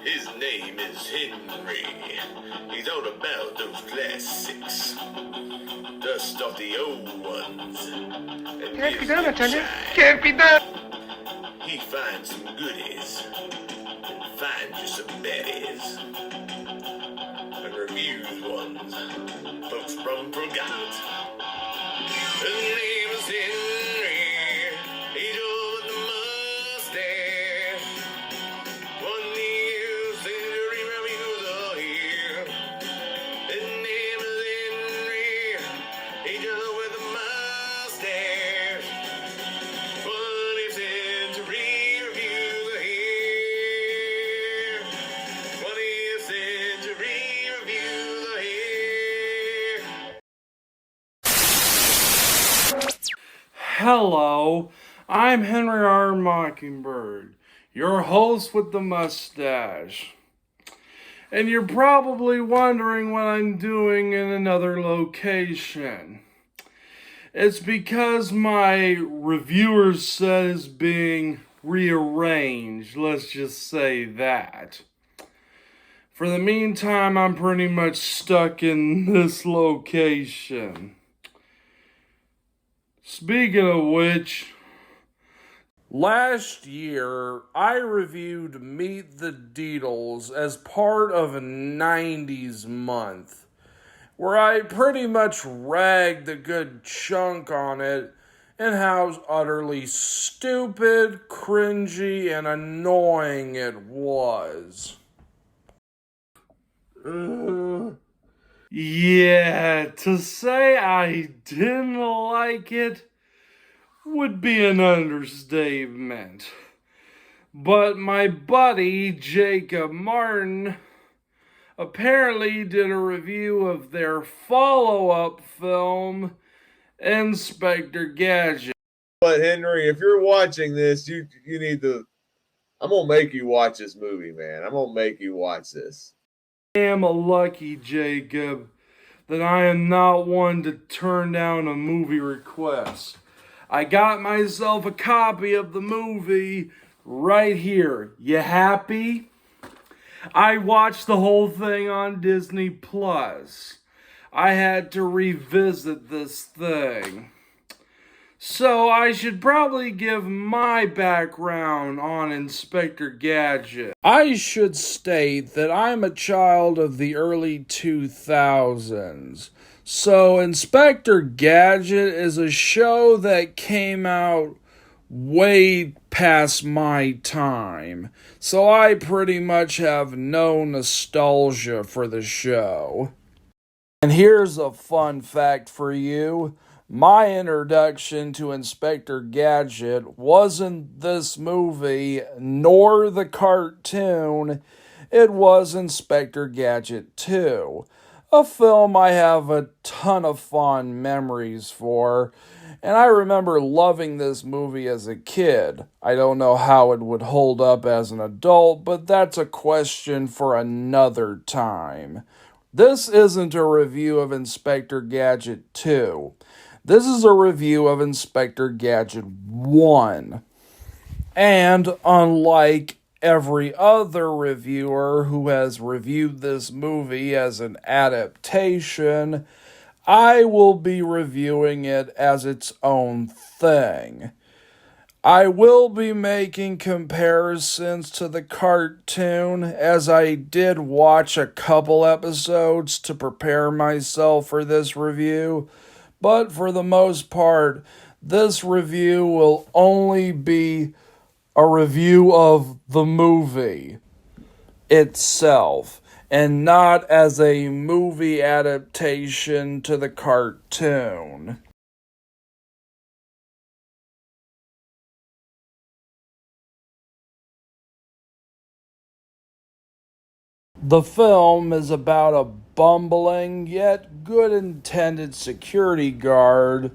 His name is Henry. He's all about those classics. Dust off the old ones. And Can't be gives done, I them tell you. shine. Can't be done. He finds some goodies. And finds you some baddies. And reviews ones. Folks from forgot. His name is Henry. He's over the mustache. 1 year century reviews are here. His name is Henry. He's just with the mustache. 20th century reviews are here. 20th century reviews are here. Hello, I'm Henry R. Mockingbird, your host with the mustache. And you're probably wondering what I'm doing in another location. It's because my reviewer set is being rearranged, let's just say that. For the meantime, I'm pretty much stuck in this location. Speaking of which, last year I reviewed Meet the Deedles as part of a 90s month, where I pretty much ragged a good chunk on it and how utterly stupid, cringy, and annoying it was. Yeah, to say I didn't like it would be an understatement. But my buddy Jacob Martin apparently did a review of their follow-up film, Inspector Gadget. But Henry, if you're watching this, you need to. I'm gonna make you watch this movie, man. I'm gonna make you watch this. I am a lucky Jacob that I am not one to turn down a movie request. I got myself a copy of the movie right here. You happy? I watched the whole thing on Disney Plus. I had to revisit this thing. So I should probably give my background on Inspector Gadget. I should state that I'm a child of the early 2000s. So Inspector Gadget is a show that came out way past my time. So I pretty much have no nostalgia for the show. And here's a fun fact for you. My introduction to Inspector Gadget wasn't this movie, nor the cartoon. It was Inspector Gadget 2, a film I have a ton of fond memories for, and I remember loving this movie as a kid. I don't know how it would hold up as an adult, but that's a question for another time. This isn't a review of Inspector Gadget 2. This is a review of Inspector Gadget 1. And unlike every other reviewer who has reviewed this movie as an adaptation, I will be reviewing it as its own thing. I will be making comparisons to the cartoon, as I did watch a couple episodes to prepare myself for this review. But for the most part, this review will only be a review of the movie itself, and not as a movie adaptation to the cartoon. The film is about a bumbling yet good-intended security guard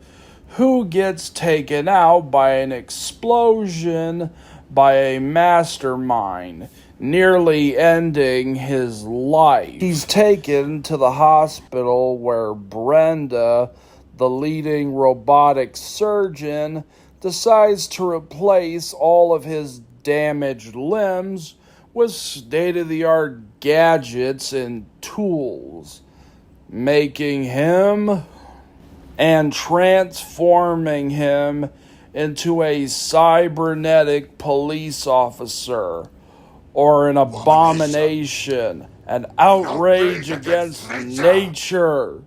who gets taken out by an explosion by a mastermind, nearly ending his life. He's taken to the hospital where Brenda, the leading robotic surgeon, decides to replace all of his damaged limbs with state-of-the-art gadgets and tools, making him and transforming him into a cybernetic police officer or an abomination, an outrage against nature.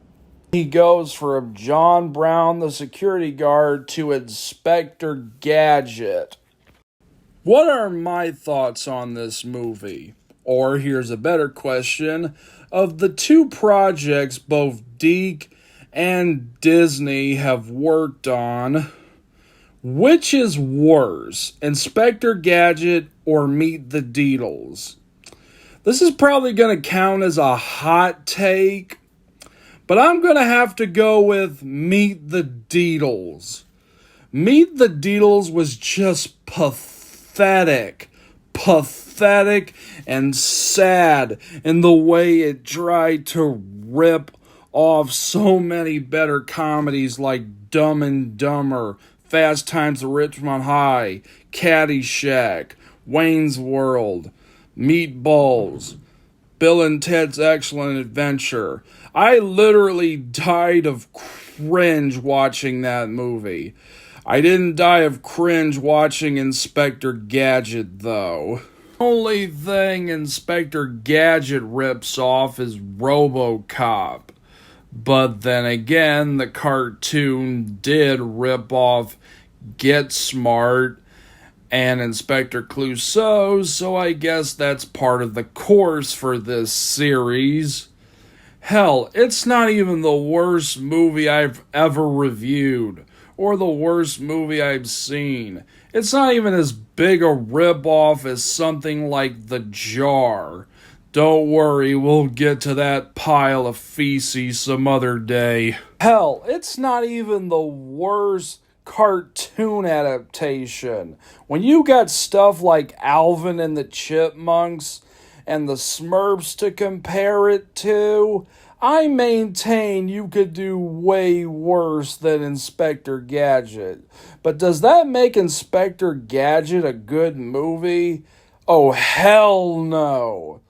He goes from John Brown, the security guard, to Inspector Gadget. What are my thoughts on this movie? Or here's a better question. Of the two projects both Deke and Disney have worked on, which is worse, Inspector Gadget or Meet the Deedles? This is probably going to count as a hot take, but I'm going to have to go with Meet the Deedles. Meet the Deedles was just pathetic and sad in the way it tried to rip off so many better comedies like Dumb and Dumber, Fast Times at Ridgemont High, Caddyshack, Wayne's World, Meatballs, Bill and Ted's Excellent Adventure. I literally died of cringe watching that movie. I didn't die of cringe watching Inspector Gadget, though. Only thing Inspector Gadget rips off is RoboCop. But then again, the cartoon did rip off Get Smart and Inspector Clouseau, so I guess that's part of the course for this series. Hell, it's not even the worst movie I've ever reviewed, or the worst movie I've seen. It's not even as big a rip-off as something like The Jar. Don't worry, we'll get to that pile of feces some other day. Hell, it's not even the worst cartoon adaptation. When you got stuff like Alvin and the Chipmunks and the Smurfs to compare it to, I maintain you could do way worse than Inspector Gadget. But does that make Inspector Gadget a good movie? Oh, hell no.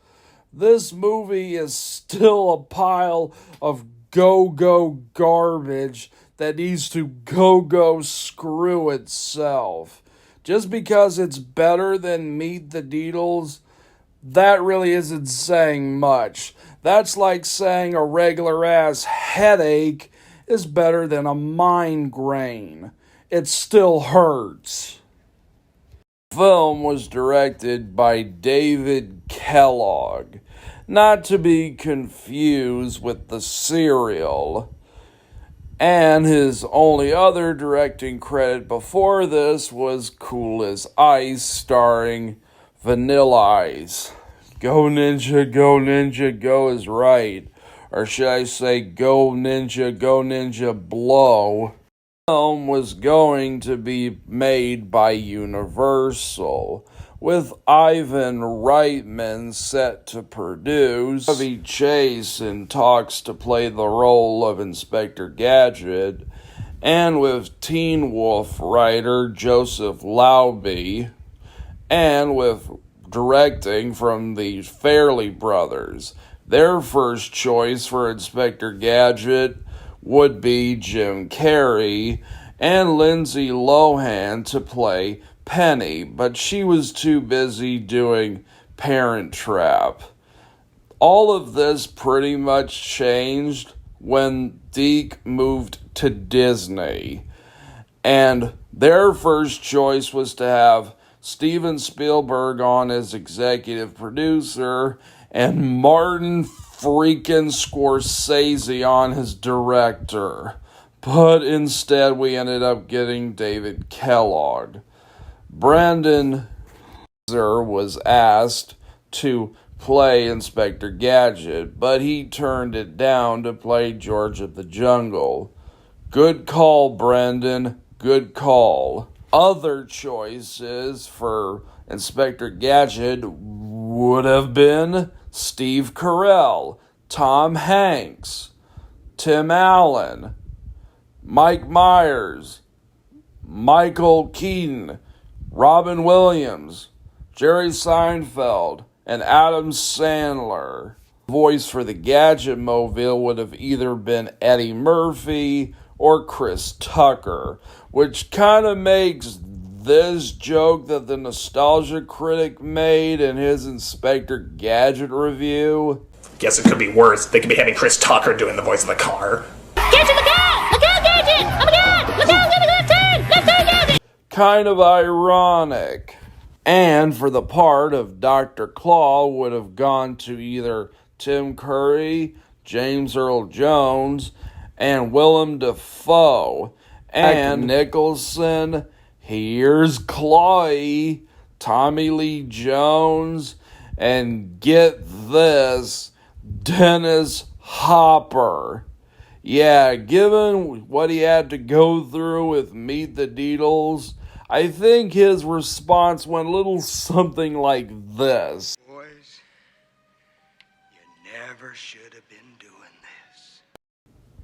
This movie is still a pile of go-go garbage that needs to go screw itself. Just because it's better than Meet the Deedles, that really isn't saying much. That's like saying a regular-ass headache is better than a migraine. It still hurts. The film was directed by David Kellogg, not to be confused with The Serial. And his only other directing credit before this was Cool as Ice, starring Vanilla Ice. Go Ninja, go is right. Or should I say, go Ninja, blow. The film was going to be made by Universal, with Ivan Reitman set to produce. Chevy Chase in talks to play the role of Inspector Gadget, and with Teen Wolf writer Joseph Lauby, and with directing from the Farrelly brothers. Their first choice for Inspector Gadget would be Jim Carrey and Lindsay Lohan to play Penny, but she was too busy doing Parent Trap. All of this pretty much changed when Deke moved to Disney, and their first choice was to have Steven Spielberg on as executive producer and Martin freaking Scorsese on as director. But instead we ended up getting David Kellogg. Brandon was asked to play Inspector Gadget, but he turned it down to play George of the Jungle. Good call, Brandon. Good call. Other choices for Inspector Gadget would have been Steve Carell, Tom Hanks, Tim Allen, Mike Myers, Michael Keaton, Robin Williams, Jerry Seinfeld, and Adam Sandler. Voice for the Gadget Mobile would have either been Eddie Murphy or Chris Tucker, which kind of makes this joke that the Nostalgia Critic made in his Inspector Gadget review. Guess it could be worse. They could be having Chris Tucker doing the voice of the car. Gadget, look out! Look out, Gadget! Oh my god! Look out, Gadget, left turn! Left turn, Gadget! Kind of ironic. And for the part of Dr. Claw would have gone to either Tim Curry, James Earl Jones, and Willem Dafoe. And Nicholson, here's Clawy, Tommy Lee Jones, and get this, Dennis Hopper. Yeah, given what he had to go through with Meet the Deedles, I think his response went a little something like this. Boys, you never should have been doing this.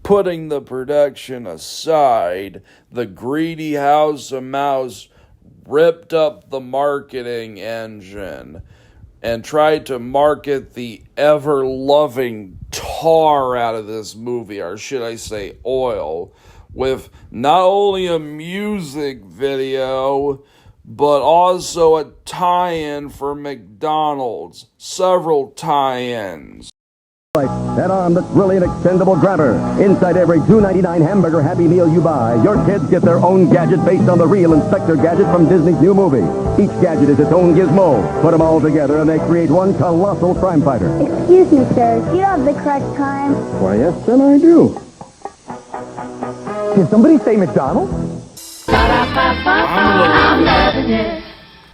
Putting the production aside, the greedy House of Mouse ripped up the marketing engine and tried to market the ever-loving tar out of this movie, or should I say oil, with not only a music video, but also a tie-in for McDonald's. Several tie-ins. Head on the really an expendable grabber. Inside every $2.99 hamburger Happy Meal you buy, your kids get their own gadget based on the real Inspector Gadget from Disney's new movie. Each gadget is its own gizmo. Put them all together and they create one colossal crime fighter. Excuse me, sir. Do you have the correct time? Why, yes, then I do. Did somebody say McDonald's? I'm loving it.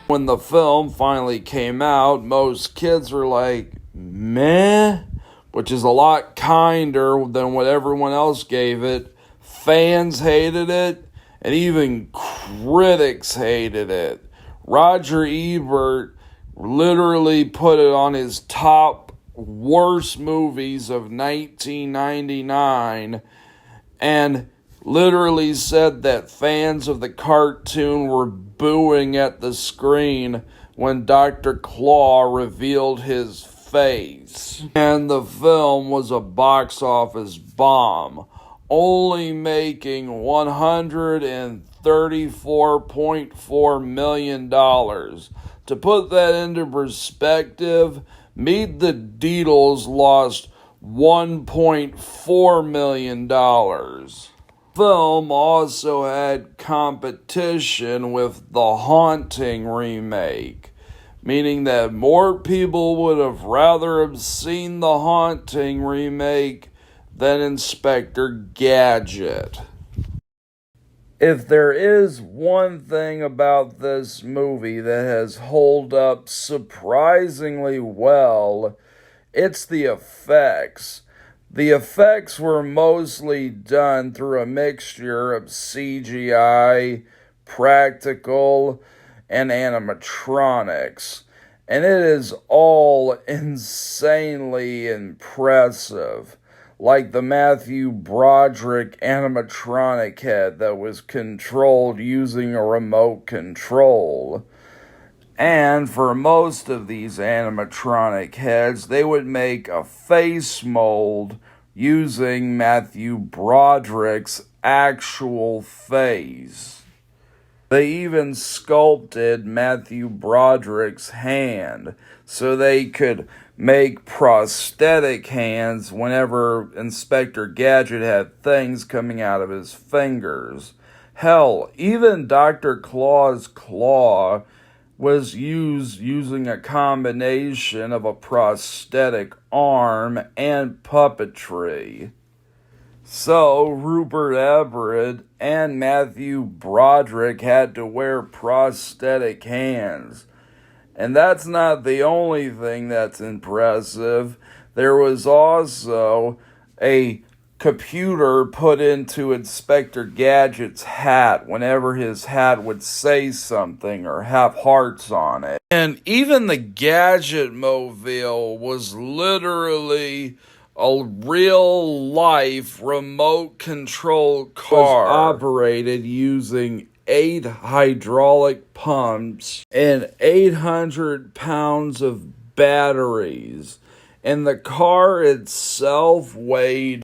When the film finally came out, most kids were like, meh, which is a lot kinder than what everyone else gave it. Fans hated it, and even critics hated it. Roger Ebert literally put it on his top worst movies of 1999, and literally said that fans of the cartoon were booing at the screen when Dr. Claw revealed his face. And the film was a box office bomb, only making $134.4 million. To put that into perspective, Meet the Deedles lost $1.4 million. Film also had competition with The Haunting remake, meaning that more people would have rather have seen The Haunting remake than Inspector Gadget. If there is one thing about this movie that has held up surprisingly well, it's the effects. The effects were mostly done through a mixture of CGI, practical, and animatronics, and it is all insanely impressive, like the Matthew Broderick animatronic head that was controlled using a remote control. And for most of these animatronic heads, they would make a face mold using Matthew Broderick's actual face. They even sculpted Matthew Broderick's hand so they could make prosthetic hands whenever Inspector Gadget had things coming out of his fingers. Hell, even Dr. Claw's claw was used using a combination of a prosthetic arm and puppetry. So, Rupert Everett and Matthew Broderick had to wear prosthetic hands. And that's not the only thing that's impressive. There was also a computer put into Inspector Gadget's hat whenever his hat would say something or have hearts on it. And even the Gadget Mobile was literally a real-life remote control car operated using 8 hydraulic pumps and 800 pounds of batteries, and the car itself weighed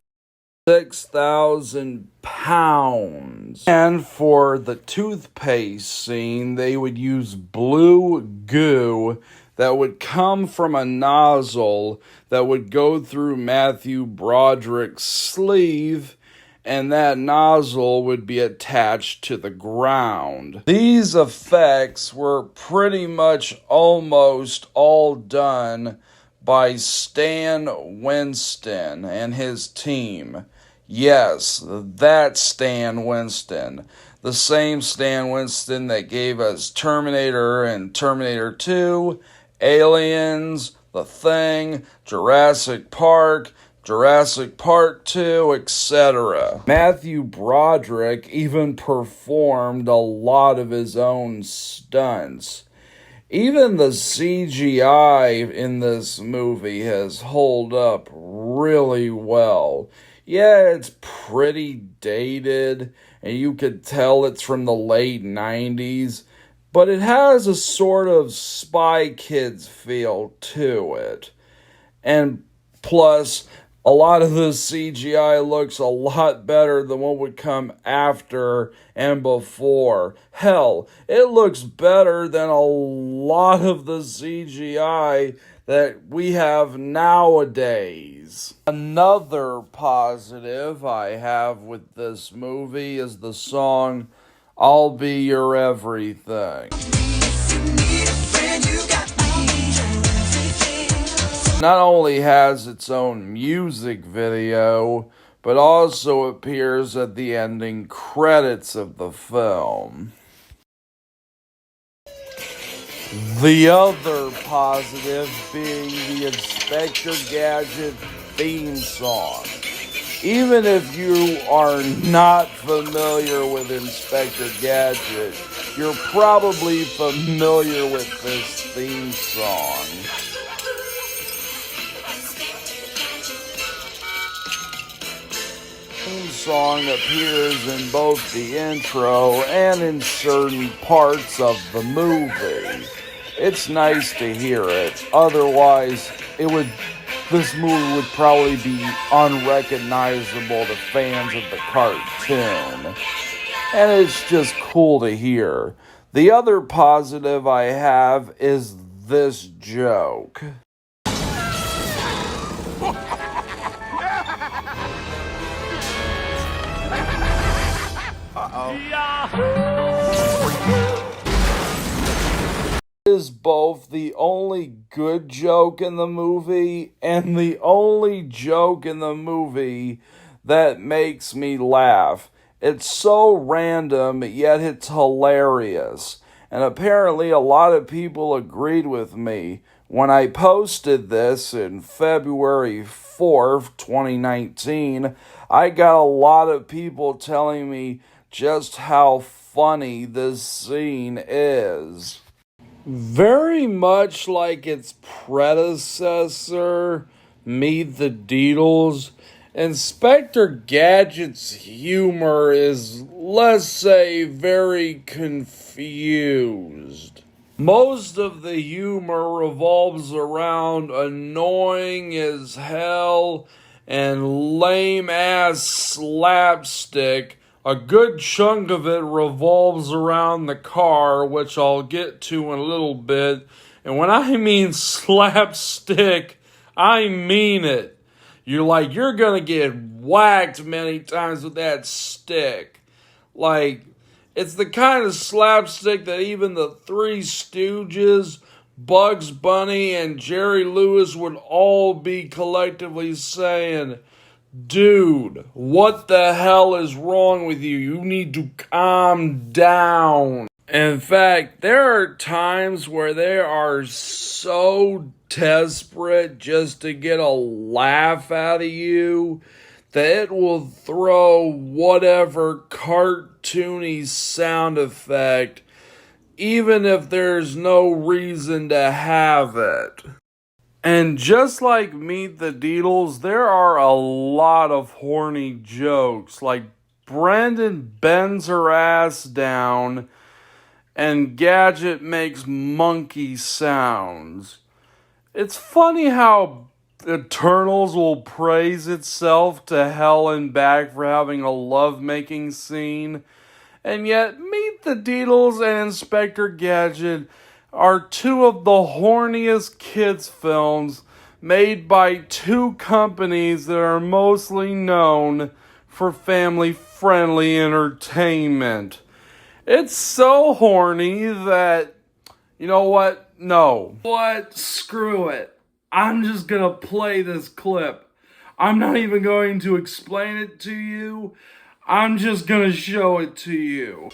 6,000 pounds. And for the toothpaste scene, they would use blue goo that would come from a nozzle that would go through Matthew Broderick's sleeve, and that nozzle would be attached to the ground. These effects were pretty much almost all done by Stan Winston and his team. Yes, that Stan Winston. The same Stan Winston that gave us Terminator and Terminator 2, Aliens, The Thing, Jurassic Park 2, etc. Matthew Broderick even performed a lot of his own stunts. Even the CGI in this movie has held up really well. Yeah, it's pretty dated, and you could tell it's from the late 90s, but it has a sort of Spy Kids feel to it. And plus, a lot of the CGI looks a lot better than what would come after and before. Hell, it looks better than a lot of the CGI that we have nowadays. Another positive I have with this movie is the song "I'll Be Your Everything." Not only has its own music video, but also appears at the ending credits of the film. The other positive being the Inspector Gadget theme song. Even if you are not familiar with Inspector Gadget, you're probably familiar with this theme song. The theme song appears in both the intro and in certain parts of the movie. It's nice to hear it. Otherwise, this movie would probably be unrecognizable to fans of the cartoon. And it's just cool to hear. The other positive I have is this joke. Is both the only good joke in the movie and the only joke in the movie that makes me laugh. It's so random, yet it's hilarious. And apparently a lot of people agreed with me. When I posted this in February 4th, 2019, I got a lot of people telling me just how funny this scene is. Very much like its predecessor, Meet the Deedles, Inspector Gadget's humor is, let's say, very confused. Most of the humor revolves around annoying as hell and lame-ass slapstick. A good chunk of it revolves around the car, which I'll get to in a little bit. And when I mean slapstick, I mean it. You're gonna get whacked many times with that stick. It's the kind of slapstick that even the Three Stooges, Bugs Bunny, and Jerry Lewis would all be collectively saying, "Dude, what the hell is wrong with you? You need to calm down." In fact, there are times where they are so desperate just to get a laugh out of you that it will throw whatever cartoony sound effect, even if there's no reason to have it. And just like Meet the Deedles, there are a lot of horny jokes, like Brendan bends her ass down, and Gadget makes monkey sounds. It's funny how Eternals will praise itself to hell and back for having a lovemaking scene, and yet Meet the Deedles and Inspector Gadget are two of the horniest kids' films made by two companies that are mostly known for family-friendly entertainment. It's so horny that, you know what? No. What? Screw it. I'm just gonna play this clip. I'm not even going to explain it to you. I'm just gonna show it to you.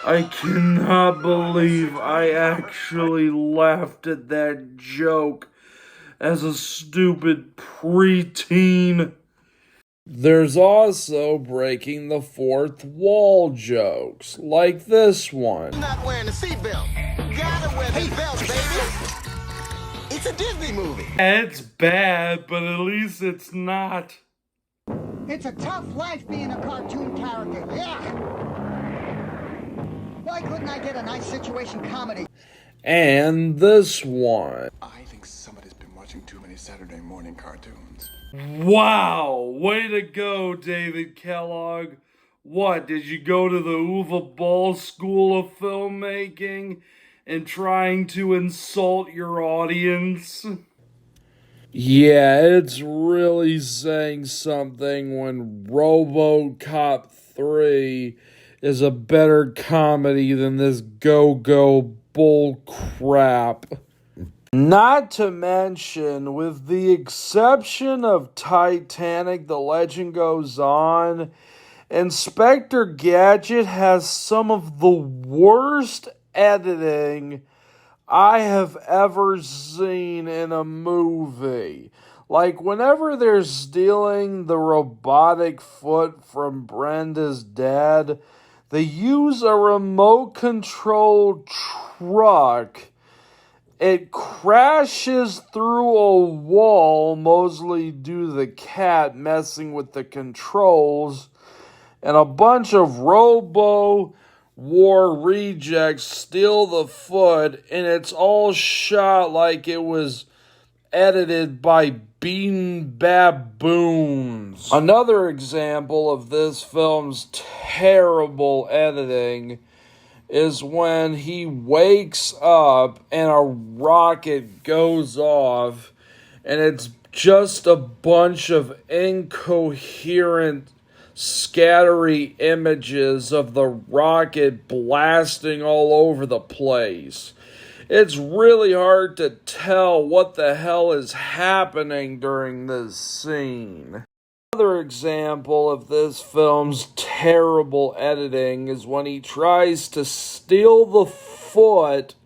I cannot believe I actually laughed at that joke as a stupid preteen. There's also breaking the fourth wall jokes, like this one. Not wearing a seatbelt. Gotta wear the belt, baby. It's a Disney movie. It's bad, but at least it's not. It's a tough life being a cartoon character. Yeah. Why couldn't I get a nice situation comedy? And this one. I think somebody's been watching too many Saturday morning cartoons. Wow! Way to go, David Kellogg. What, did you go to the Uva Ball School of Filmmaking and trying to insult your audience? Yeah, it's really saying something when RoboCop 3 is a better comedy than this go-go bull crap. Not to mention, with the exception of Titanic, The Legend Goes On, Inspector Gadget has some of the worst editing I have ever seen in a movie. Like, whenever they're stealing the robotic foot from Brenda's dad, they use a remote-controlled truck. It crashes through a wall, mostly due to the cat messing with the controls, and a bunch of Robo War rejects steal the foot, and it's all shot like it was edited by beaten baboons. Another example of this film's terrible editing is when he wakes up and a rocket goes off, and it's just a bunch of incoherent, scattery images of the rocket blasting all over the place. It's really hard to tell what the hell is happening during this scene. Another example of this film's terrible editing is when he tries to steal the foot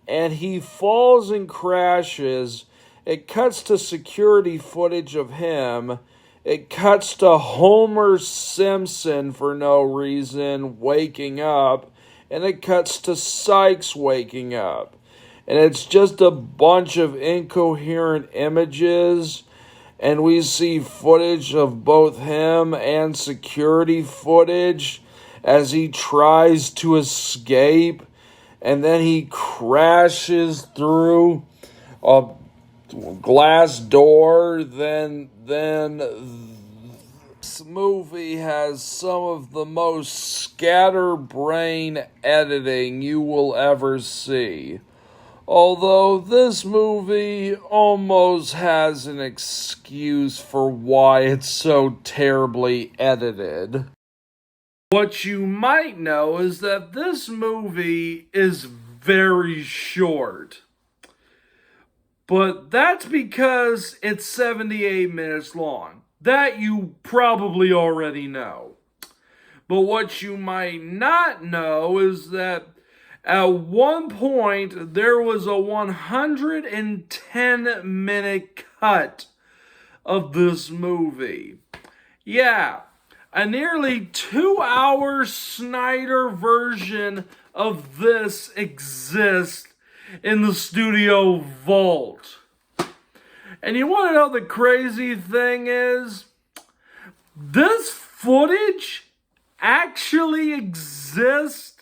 and he falls and crashes. It cuts to security footage of him. It cuts to Homer Simpson for no reason waking up. And it cuts to Sykes waking up. And it's just a bunch of incoherent images. And we see footage of both him and security footage as he tries to escape. And then he crashes through a glass door. Then this movie has some of the most scatterbrain editing you will ever see. Although this movie almost has an excuse for why it's so terribly edited. What you might know is that this movie is very short. But that's because it's 78 minutes long. That you probably already know. But what you might not know is that at one point there was a 110-minute cut of this movie. Yeah, a nearly 2-hour Snyder version of this exists in the studio vault. And you want to know the crazy thing is? This footage actually exists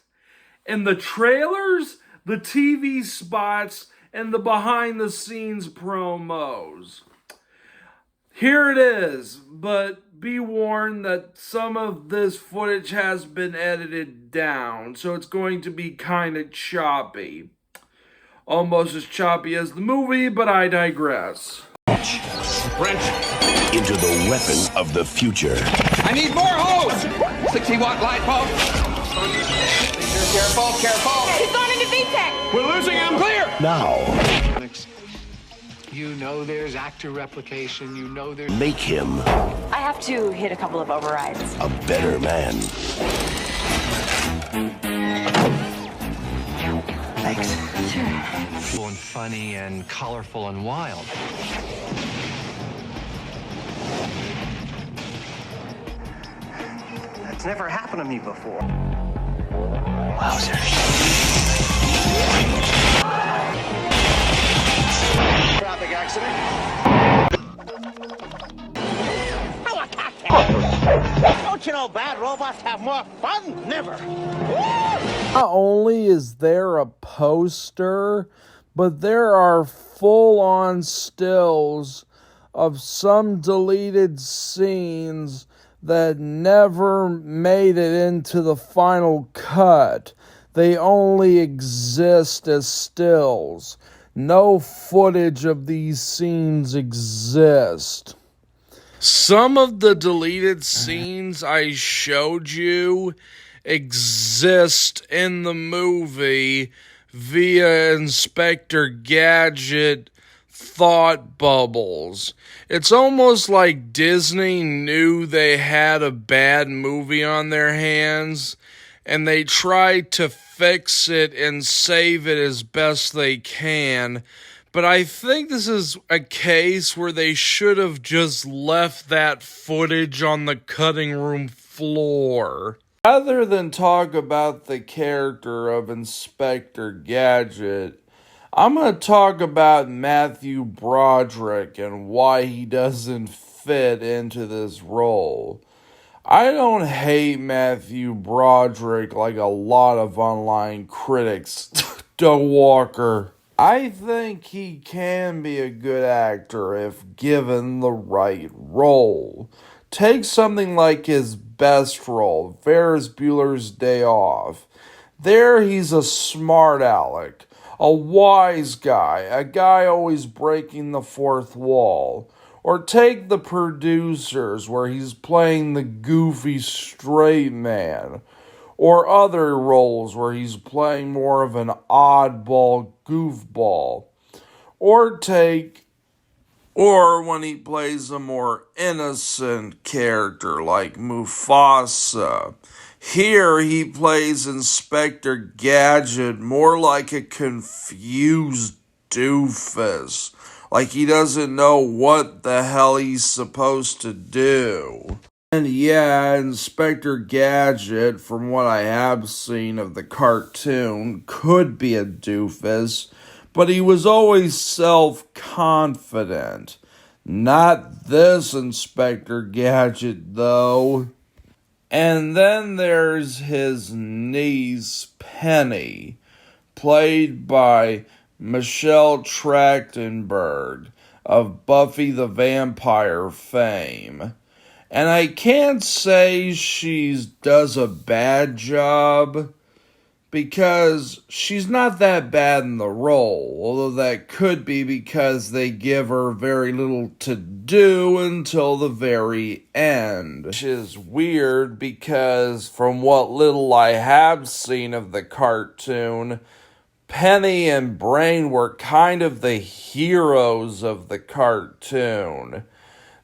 in the trailers, the TV spots, and the behind-the-scenes promos. Here it is, but be warned that some of this footage has been edited down, so it's going to be kind of choppy. Almost as choppy as the movie, but I digress. Wrench into the weapon of the future. I need more hose! 60-watt light bulb. Careful. He's gone into VTech. We're losing him. Clear! Now, You know there's actor replication. You know there's... make him I have to hit a couple of overrides. a better man. Thanks. Sure. And funny and colorful and wild. That's never happened to me before. Traffic accident. Don't you know bad robots have more fun? Never. Not only is there a poster, but there are full-on stills of some deleted scenes that never made it into the final cut. They only exist as stills. No footage of these scenes exist. Some of the deleted scenes I showed you exist in the movie via Inspector Gadget thought bubbles. It's almost like Disney knew they had a bad movie on their hands, and they tried to fix it and save it as best they can. But I think this is a case where they should have just left that footage on the cutting room floor. Rather than talk about the character of Inspector Gadget, I'm going to talk about Matthew Broderick and why he doesn't fit into this role. I don't hate Matthew Broderick like a lot of online critics. Doug Walker. I think he can be a good actor if given the right role. Take something like his best role, Ferris Bueller's Day Off. There he's a smart aleck, a wise guy, a guy always breaking the fourth wall. Or take The Producers, where he's playing the goofy straight man. Or other roles where he's playing more of an oddball goofball. Or when he plays a more innocent character like Mufasa. Here he plays Inspector Gadget more like a confused doofus. Like he doesn't know what the hell he's supposed to do. And yeah, Inspector Gadget, from what I have seen of the cartoon, could be a doofus, but he was always self-confident. Not this Inspector Gadget, though. And then there's his niece, Penny, played by Michelle Trachtenberg of Buffy the Vampire fame. And I can't say she does a bad job, because she's not that bad in the role, although that could be because they give her very little to do until the very end. Which is weird because from what little I have seen of the cartoon, Penny and Brain were kind of the heroes of the cartoon.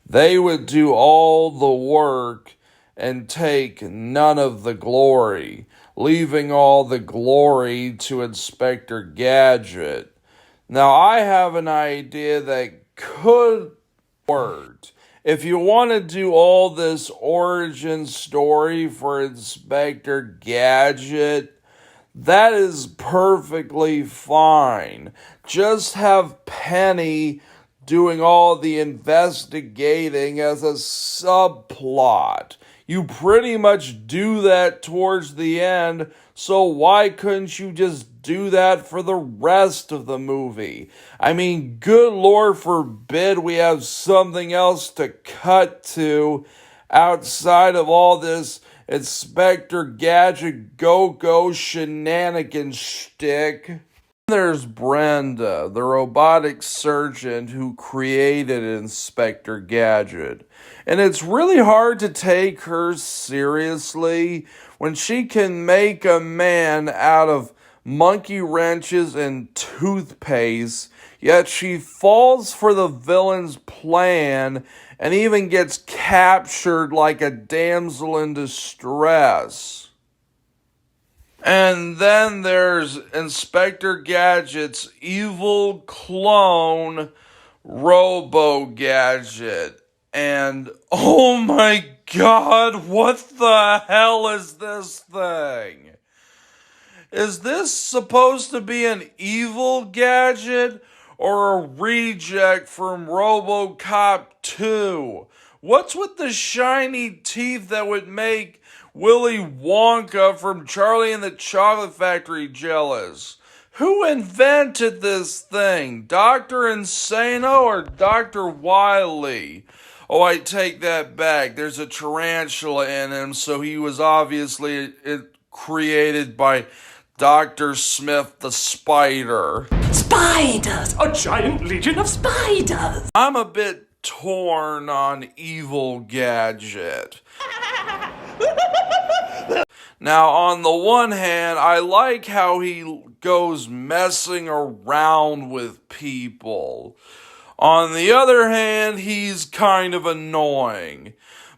They would do all the work and take none of the glory, leaving all the glory to Inspector Gadget. Now, I have an idea that could work, if you want to do all this origin story for Inspector Gadget, that is perfectly fine. Just have Penny doing all the investigating as a subplot. You pretty much do that towards the end, so why couldn't you just do that for the rest of the movie? I mean, good Lord forbid we have something else to cut to outside of all this Inspector Gadget go-go shenanigan shtick. There's Brenda, the robotic surgeon who created Inspector Gadget. And it's really hard to take her seriously when she can make a man out of monkey wrenches and toothpaste, yet she falls for the villain's plan and even gets captured like a damsel in distress. And then there's Inspector Gadget's evil clone, Robo Gadget. And oh my god, what the hell is this thing? Is this supposed to be an evil Gadget or a reject from RoboCop 2? What's with the shiny teeth that would make Willy Wonka from Charlie and the Chocolate Factory jealous? Who invented this thing? Dr. Insano or Dr. Wily? Oh, I take that back. There's a tarantula in him, so he was obviously created by Dr. Smith the Spider. Spiders! A giant legion of spiders! I'm a bit torn on Evil Gadget. Now, on the one hand, I like how he goes messing around with people. On the other hand, he's kind of annoying.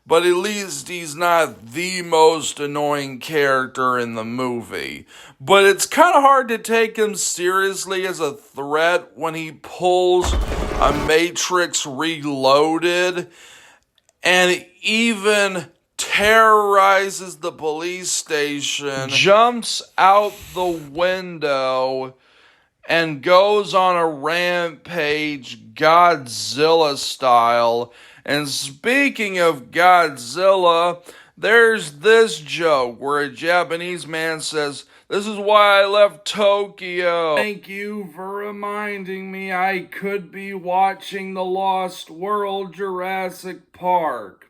But at least he's not the most annoying character in the movie. But it's kind of hard to take him seriously as a threat when he pulls a Matrix Reloaded and even terrorizes the police station, jumps out the window, and goes on a rampage Godzilla style. And speaking of Godzilla, there's this joke where a Japanese man says, "This is why I left Tokyo." Thank you for reminding me I could be watching The Lost World Jurassic Park.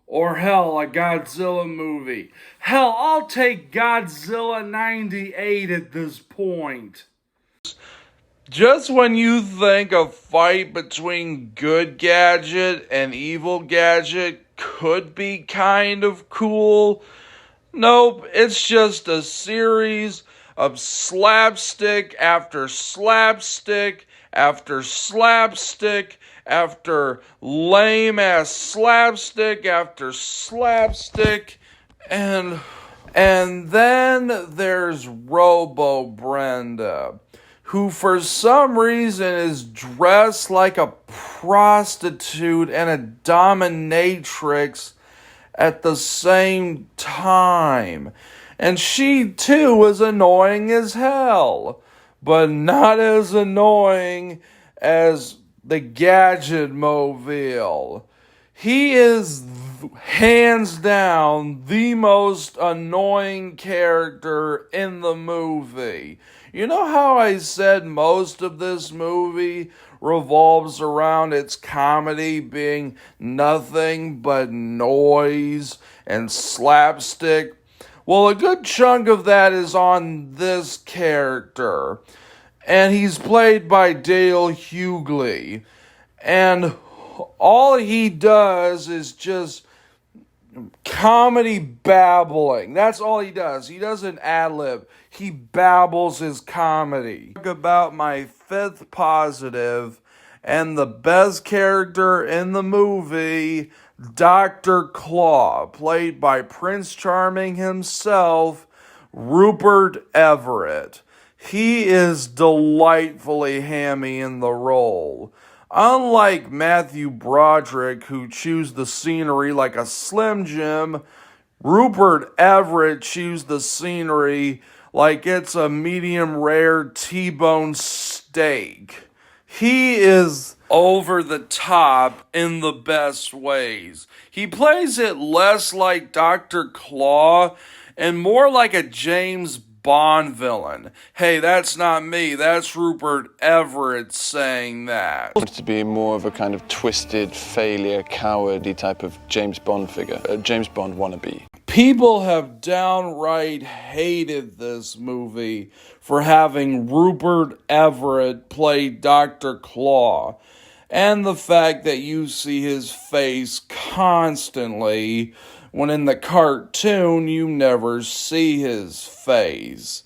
Or hell, a Godzilla movie. Hell, I'll take Godzilla 98 at this point. Just when you think a fight between good Gadget and evil Gadget could be kind of cool, nope, it's just a series of slapstick after slapstick after slapstick after lame-ass slapstick after slapstick, and then there's Robo Brenda, who for some reason is dressed like a prostitute and a dominatrix at the same time. And she too was annoying as hell, but not as annoying as the Gadget Mobile. He is hands down the most annoying character in the movie. You know how I said most of this movie revolves around its comedy being nothing but noise and slapstick? Well, a good chunk of that is on this character. And he's played by Dale Hughley. And all he does is just comedy babbling. That's all he does. He doesn't ad-lib. He babbles his comedy. Talk about my fifth positive and the best character in the movie, Dr. Claw, played by Prince Charming himself, Rupert Everett. He is delightfully hammy in the role. Unlike Matthew Broderick, who chews the scenery like a Slim Jim, Rupert Everett chews the scenery like it's a medium rare T-bone steak. He is over the top in the best ways. He plays it less like Dr. Claw and more like a James Bond villain. Hey, that's not me. That's Rupert Everett saying that. To be more of a kind of twisted, failure, cowardly type of James Bond figure, a James Bond wannabe. People have downright hated this movie for having Rupert Everett play Dr. Claw, and the fact that you see his face constantly when in the cartoon you never see his face.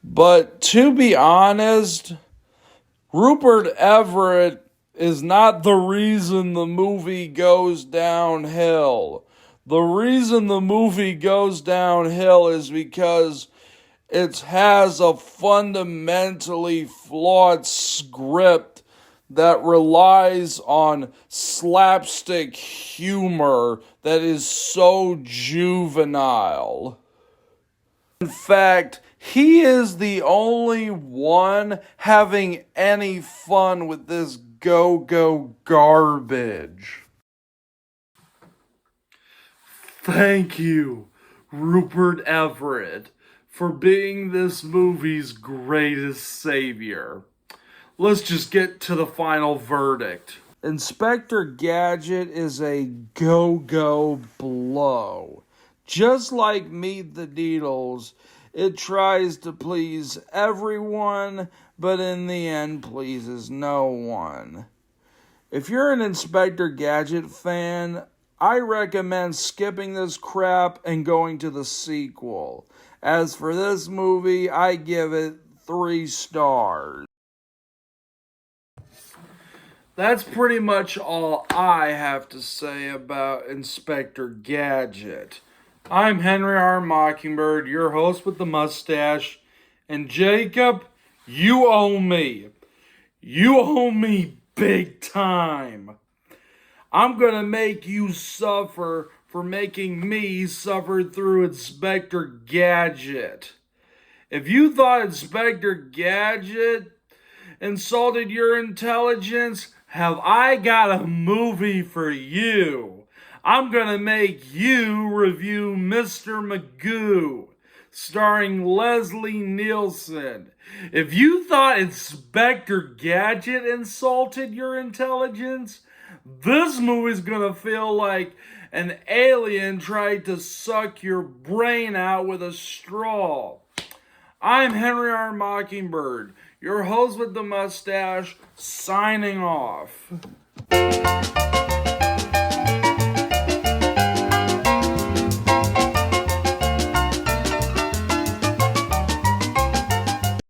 But to be honest, Rupert Everett is not the reason the movie goes downhill. The reason the movie goes downhill is because it has a fundamentally flawed script that relies on slapstick humor that is so juvenile. In fact, he is the only one having any fun with this go-go garbage. Thank you, Rupert Everett, for being this movie's greatest savior. Let's just get to the final verdict. Inspector Gadget is a go-go blow. Just like Meet the Needles, it tries to please everyone, but in the end pleases no one. If you're an Inspector Gadget fan, I recommend skipping this crap and going to the sequel. As for this movie, I give it 3 stars. That's pretty much all I have to say about Inspector Gadget. I'm Henry R. Mockingbird, your host with the mustache. And Jacob, you owe me. You owe me big time. I'm gonna make you suffer for making me suffer through Inspector Gadget. If you thought Inspector Gadget insulted your intelligence, have I got a movie for you. I'm gonna make you review Mr. Magoo, starring Leslie Nielsen. If you thought Inspector Gadget insulted your intelligence, this movie's gonna feel like an alien tried to suck your brain out with a straw. I'm Henry R. Mockingbird, your host with the mustache, signing off.